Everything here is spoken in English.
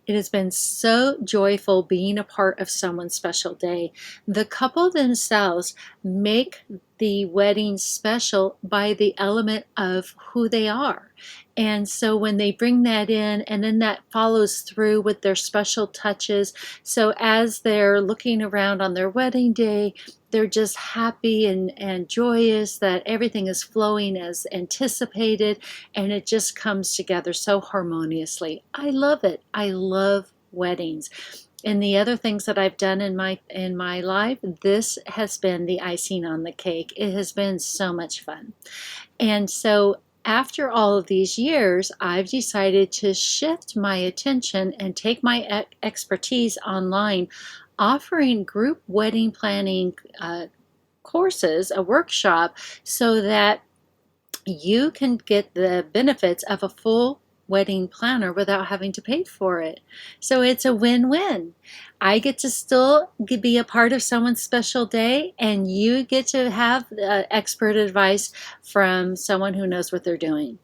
It has been so joyful being a part of someone's special day. The couple themselves make the wedding special by the element of who they are. And so when they bring that in, and then that follows through with their special touches. So as they're looking around on their wedding day, they're just happy and joyous that everything is flowing as anticipated, and it just comes together so harmoniously. I love it. I love weddings. And the other things that I've done in my life, this has been the icing on the cake. It has been so much fun. And so after all of these years, I've decided to shift my attention and take my expertise online, offering group wedding planning courses, a workshop, so that you can get the benefits of a full wedding planner without having to pay for it. So it's a win-win. I get to still be a part of someone's special day, and you get to have expert advice from someone who knows what they're doing.